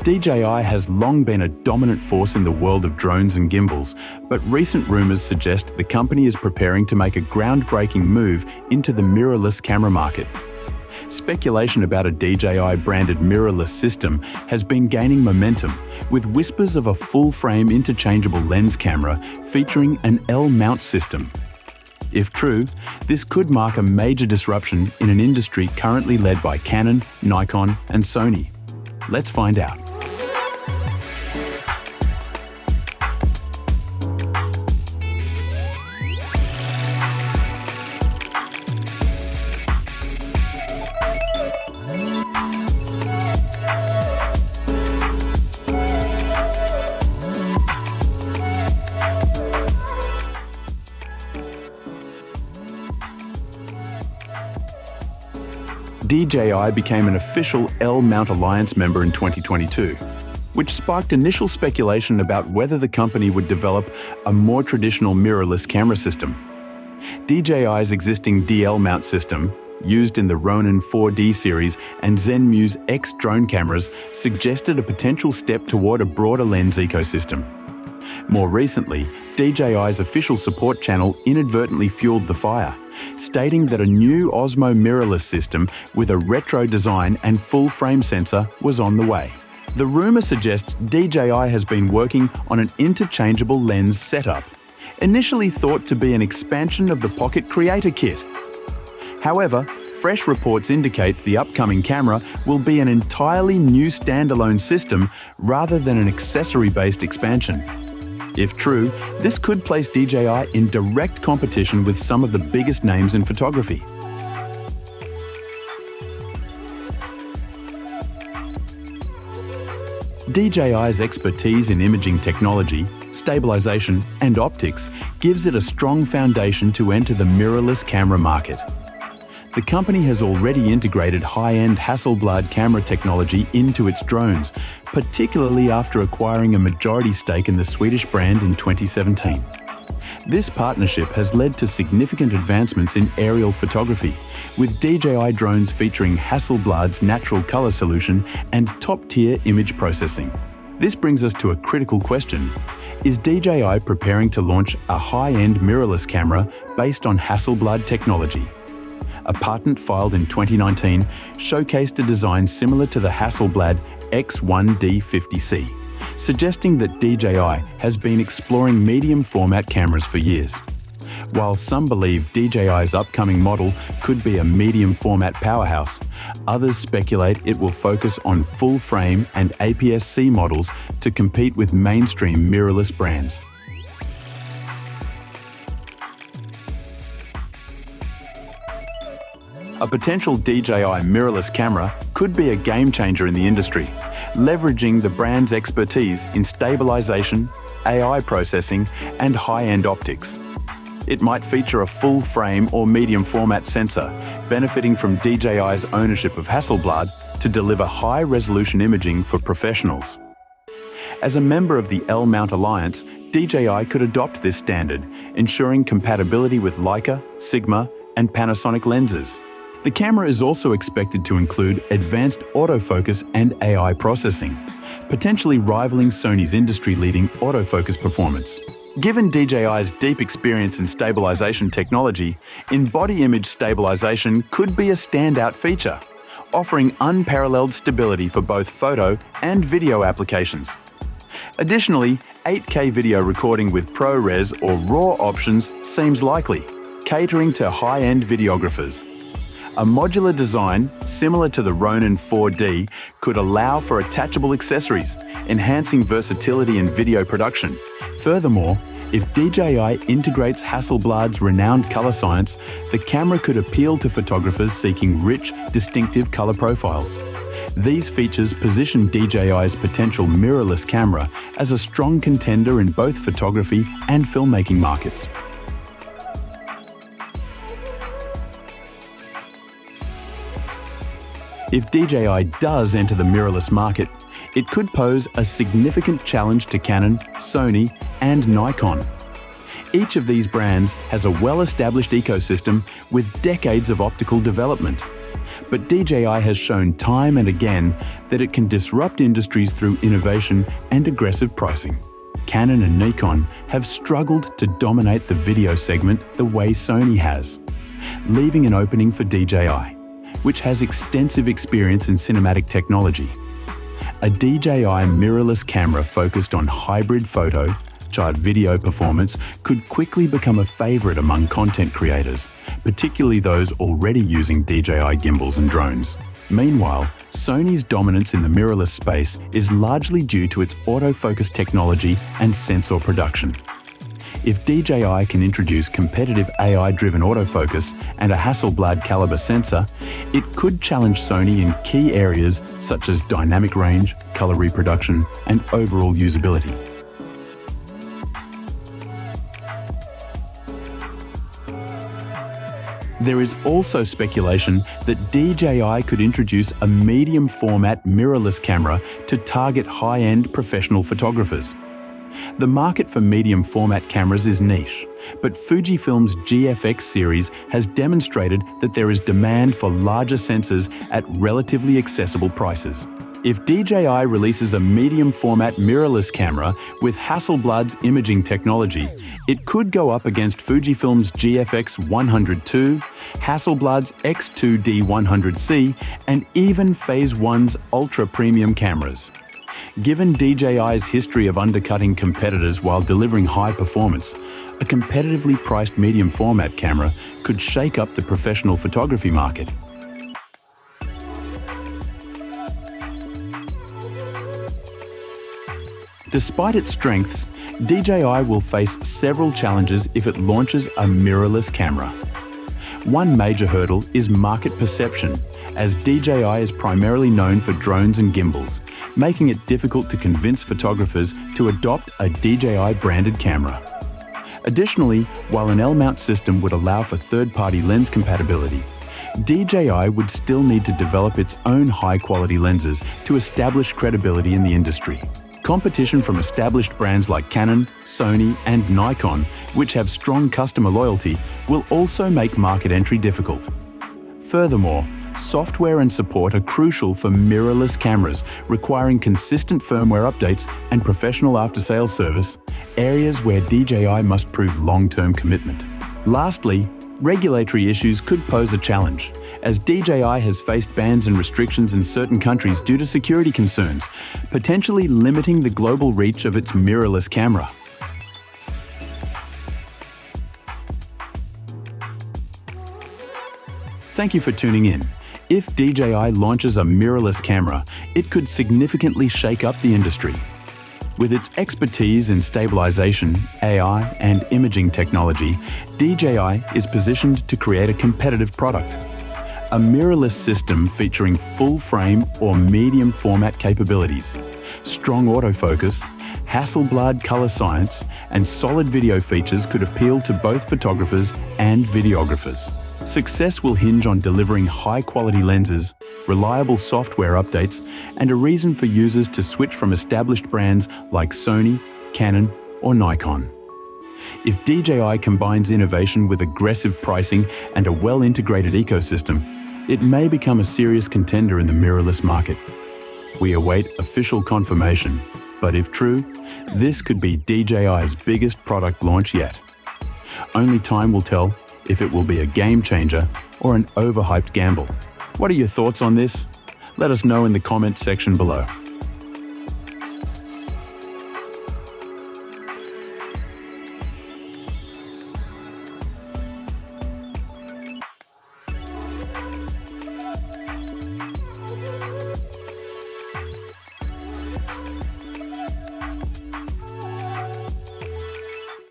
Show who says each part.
Speaker 1: DJI has long been a dominant force in the world of drones and gimbals, but recent rumors suggest the company is preparing to make a groundbreaking move into the mirrorless camera market. Speculation about a DJI-branded mirrorless system has been gaining momentum, with whispers of a full-frame interchangeable lens camera featuring an L-mount system. If true, this could mark a major disruption in an industry currently led by Canon, Nikon, and Sony. Let's find out. DJI became an official L-mount Alliance member in 2022, which sparked initial speculation about whether the company would develop a more traditional mirrorless camera system. DJI's existing DL mount system, used in the Ronin 4D series and Zenmuse X drone cameras, suggested a potential step toward a broader lens ecosystem. More recently, DJI's official support channel inadvertently fueled the fire, stating that a new Osmo mirrorless system with a retro design and full-frame sensor was on the way. The rumor suggests DJI has been working on an interchangeable lens setup, initially thought to be an expansion of the Pocket Creator Kit. However, fresh reports indicate the upcoming camera will be an entirely new standalone system rather than an accessory-based expansion. If true, this could place DJI in direct competition with some of the biggest names in photography. DJI's expertise in imaging technology, stabilization, and optics gives it a strong foundation to enter the mirrorless camera market. The company has already integrated high-end Hasselblad camera technology into its drones, particularly after acquiring a majority stake in the Swedish brand in 2017. This partnership has led to significant advancements in aerial photography, with DJI drones featuring Hasselblad's natural color solution and top-tier image processing. This brings us to a critical question. Is DJI preparing to launch a high-end mirrorless camera based on Hasselblad technology? A patent filed in 2019 showcased a design similar to the Hasselblad X1D50C, suggesting that DJI has been exploring medium format cameras for years. While some believe DJI's upcoming model could be a medium format powerhouse, others speculate it will focus on full frame and APS-C models to compete with mainstream mirrorless brands. A potential DJI mirrorless camera could be a game changer in the industry, leveraging the brand's expertise in stabilization, AI processing, and high-end optics. It might feature a full-frame or medium format sensor, benefiting from DJI's ownership of Hasselblad to deliver high-resolution imaging for professionals. As a member of the L-mount Alliance, DJI could adopt this standard, ensuring compatibility with Leica, Sigma, and Panasonic lenses. The camera is also expected to include advanced autofocus and AI processing, potentially rivaling Sony's industry-leading autofocus performance. Given DJI's deep experience in stabilization technology, in-body image stabilization could be a standout feature, offering unparalleled stability for both photo and video applications. Additionally, 8K video recording with ProRes or RAW options seems likely, catering to high-end videographers. A modular design, similar to the Ronin 4D, could allow for attachable accessories, enhancing versatility in video production. Furthermore, if DJI integrates Hasselblad's renowned color science, the camera could appeal to photographers seeking rich, distinctive color profiles. These features position DJI's potential mirrorless camera as a strong contender in both photography and filmmaking markets. If DJI does enter the mirrorless market, it could pose a significant challenge to Canon, Sony, and Nikon. Each of these brands has a well-established ecosystem with decades of optical development. But DJI has shown time and again that it can disrupt industries through innovation and aggressive pricing. Canon and Nikon have struggled to dominate the video segment the way Sony has, leaving an opening for DJI, which has extensive experience in cinematic technology. A DJI mirrorless camera focused on hybrid photo, video performance could quickly become a favorite among content creators, particularly those already using DJI gimbals and drones. Meanwhile, Sony's dominance in the mirrorless space is largely due to its autofocus technology and sensor production. If DJI can introduce competitive AI-driven autofocus and a Hasselblad caliber sensor, it could challenge Sony in key areas such as dynamic range, color reproduction, and overall usability. There is also speculation that DJI could introduce a medium format mirrorless camera to target high-end professional photographers. The market for medium format cameras is niche, but Fujifilm's GFX series has demonstrated that there is demand for larger sensors at relatively accessible prices. If DJI releases a medium format mirrorless camera with Hasselblad's imaging technology, it could go up against Fujifilm's GFX 100 II, Hasselblad's X2D100C, and even Phase 1's ultra-premium cameras. Given DJI's history of undercutting competitors while delivering high performance, a competitively priced medium format camera could shake up the professional photography market. Despite its strengths, DJI will face several challenges if it launches a mirrorless camera. One major hurdle is market perception, as DJI is primarily known for drones and gimbals, making it difficult to convince photographers to adopt a DJI-branded camera. Additionally, while an L-mount system would allow for third-party lens compatibility, DJI would still need to develop its own high-quality lenses to establish credibility in the industry. Competition from established brands like Canon, Sony, and Nikon, which have strong customer loyalty, will also make market entry difficult. Furthermore, software and support are crucial for mirrorless cameras, requiring consistent firmware updates and professional after-sales service, areas where DJI must prove long-term commitment. Lastly, regulatory issues could pose a challenge, as DJI has faced bans and restrictions in certain countries due to security concerns, potentially limiting the global reach of its mirrorless camera. Thank you for tuning in. If DJI launches a mirrorless camera, it could significantly shake up the industry. With its expertise in stabilization, AI, and imaging technology, DJI is positioned to create a competitive product. A mirrorless system featuring full-frame or medium format capabilities, strong autofocus, Hasselblad color science, and solid video features could appeal to both photographers and videographers. Success will hinge on delivering high-quality lenses, reliable software updates, and a reason for users to switch from established brands like Sony, Canon, or Nikon. If DJI combines innovation with aggressive pricing and a well-integrated ecosystem, it may become a serious contender in the mirrorless market. We await official confirmation, but if true, this could be DJI's biggest product launch yet. Only time will tell if it will be a game changer or an overhyped gamble. What are your thoughts on this? Let us know in the comments section below.